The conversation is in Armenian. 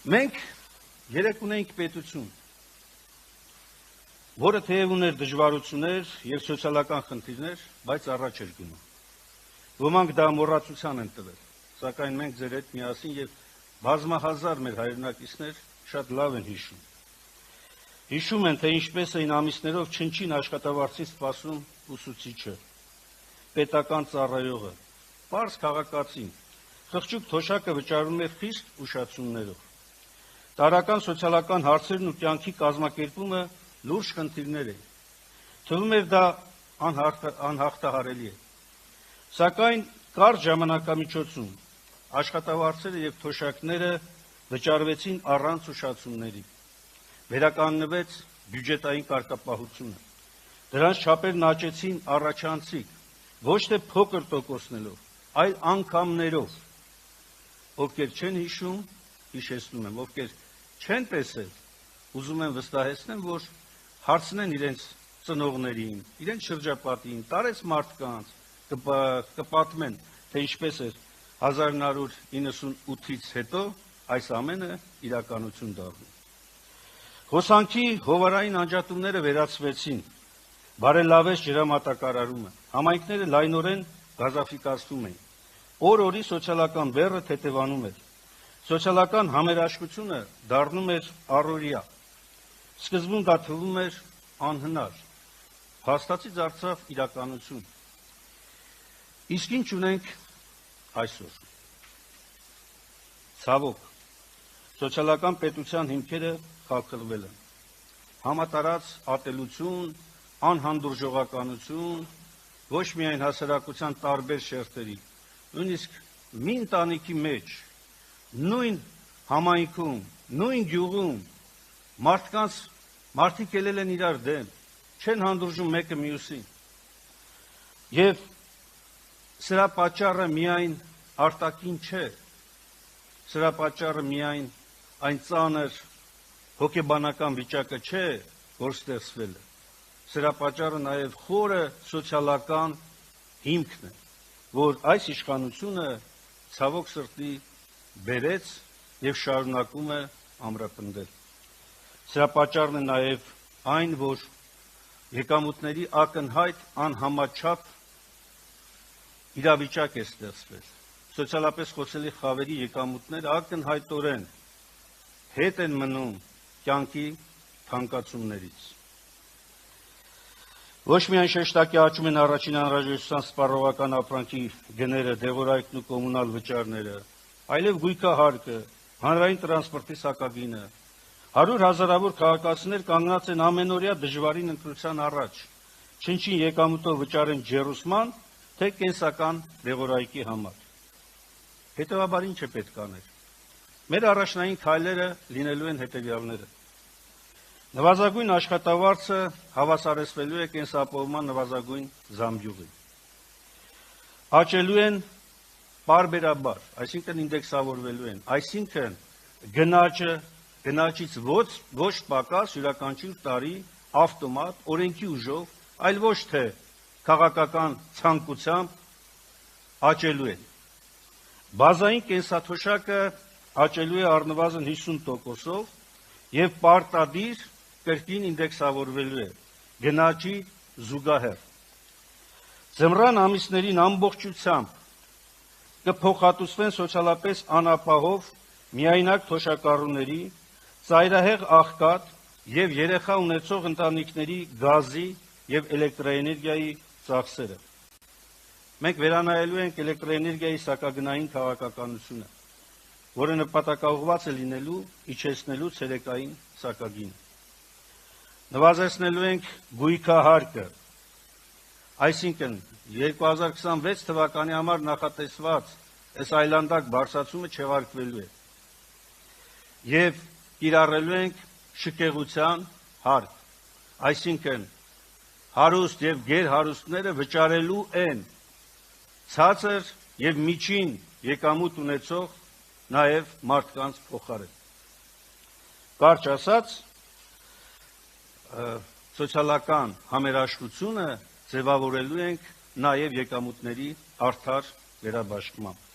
Մենք երեք ունենք պետություն, որը թեև ուներ դժվարություններ և սոցիալական խնդիրներ, բայց առաջ էր գնում։ Ոմանք դա մոռացության են տվել, սակայն մենք ձեր հետ միասին և բազմահազար մեր հայրենակիցներ շատ լավ են հիշում։ Հիշում են, թե ինչպես էին ամիսներով չնչին աշխատավարձին սպասում ուսուցիչը, պետական ծառայողը, պարզ քաղաքացին, խղճուկ թոշակը վճարում էր խիստ ուշացումներով։ Տարրական սոցիալական հարցերն ու կյանքի կազմակերպումը լուրջ խնդիրներ էին։ Թվում էր դա անհաղթահարելի է։ Սակայն կարճ ժամանակամիջոցում աշխատավարձերը և թոշակները վճարվեցին առանց ուշացումների։ Վերականգնվեց բյուջետային կարգապահությունը։ Դրանց չափերն աճեցին առաջանցիկ, ոչ թե փոքր տոկոսներով, այլ անգամներով։ Ովքեր չեն հիշում, հիշեցնում եմ, ովքեր չեն տեսել, ուզում եմ վստահեցնեմ, որ հարցնեն իրենց ծնողներին, իրենց շրջապատին, տարեց մարդկանց, կպատմեն, թե ինչպես էր 1998-ից հետո այս ամենը իրականություն դառնում։ Հոսանքի հովարային անջատումները վերացվեցին, բարելավեց ջրամատակարարումը, համայնքները լայնորեն գազաֆիկացվում էին, օր-օրի սոցիալական բեռը թեթևանում էր, սոցիալական համերաշխությունը դառնում էր առօրյա, սկզբում դա թվում էր անհնար, փաստացի դարձավ իրականություն։ Իսկ ինչ ունենք այսօր։ Ցավոք, սոցիալական պետության հիմքերը խախտվել են։ Համատարած ատելություն, անհանդուրժողականություն, ոչ միայն հասարակության տարբեր շերտերի, նույնիսկ մի ընտանիքի մեջ, նույն համայնքում, նույն գյուղում մարդիկ ելել են իրար դեմ, չեն հանդուրժում մեկը մյուսին։ Եվ սրա պատճառը միայն արտաքին չէ, սրա պատճառը միայն այն ծանր հոգեբանական վիճակը չէ, որ ստեղծվել է, սրա պատճառը նաև խորը սոցիալական հիմքն է, որ այս իշխանությունը ցավոք սրտի բերեց և շարունակում է ամրապնդել։ Սրա պատճառն է նաև այն, որ եկամուտների ակնհայտ անհամաչափ իրավիճակ է ստեղծվել։ Սոցիալապես խոցելի խավերի եկամուտները ակնհայտորեն հետ են մնում կյանքի թանկացումներից։ Ոչ միայն շեշտակի աճում են առաջին անհրաժեշտության սպառողական ապրանքի գները, դեղորայքն ու կոմունալ վճարները, այլև գույքահարկը, հանրային տրանսպորտի սակագինը, 100 հազարավոր քաղաքացիներ կանգնած են ամենօրյա դժվարին ընտրության առաջ, չնչին եկամուտով վճարեն ջեռուսման, թե կենսական դեղորայքի համար։ Հետևաբար ինչ է պետք անել։ Մեր առաջնային քայլերը լինելու են հետևյալները։ Նվազագույն աշխատավարձը հավասարեցվելու է կենսապահովման նվազագույն զամբյուղին։ Աճելու են պարբերաբար, այսինքն ինդեքսավորվելու են, այսինքն գնաճից ոչ պակաս յուրաքանչյուր տարի ավտոմատ, օրենքի ուժով, այլ ոչ թե քաղաքական ցանկությամբ աճելու են։ Բազային կենսաթոշակը աճելու է առնվազն 50%-ով և պարտադիր կրկին ինդեքսավորվելու է, գնաճի զուգահեռ։ Ձմռան ամիսներին ամբողջությամբ կփոխհատուցվեն սոցիալապես անապահով միայնակ թոշակառուների, ծայրահեղ աղքատ և երեխա ունեցող ընտանիքների գազի և էլեկտրաէներգիայի ծախսերը։ Մենք վերանայելու ենք էլեկտրաէներգիայի սակագնային քաղաքականությունը, որը նպատակաուղղված է լինելու իջեցնելու ցերեկային սակագինը։ Նվազեցնելու ենք գույքահարկը, այսինքն 2026 թվականի համար նախատեսված այս այլանդակ բարձրացումը չեղարկվելու է և կիրառելու ենք շքեղության հարկ, այսինքն հարուստ և գերհարուստները վճարելու են ցածր և միջին եկամուտ ունեցող նաև մարդկանց փոխարեն։ Կարճ ասած, սոցիալական համերաշխությունը ձևավորելու ենք նաև եկամուտների արդար վերաբաշխմամբ։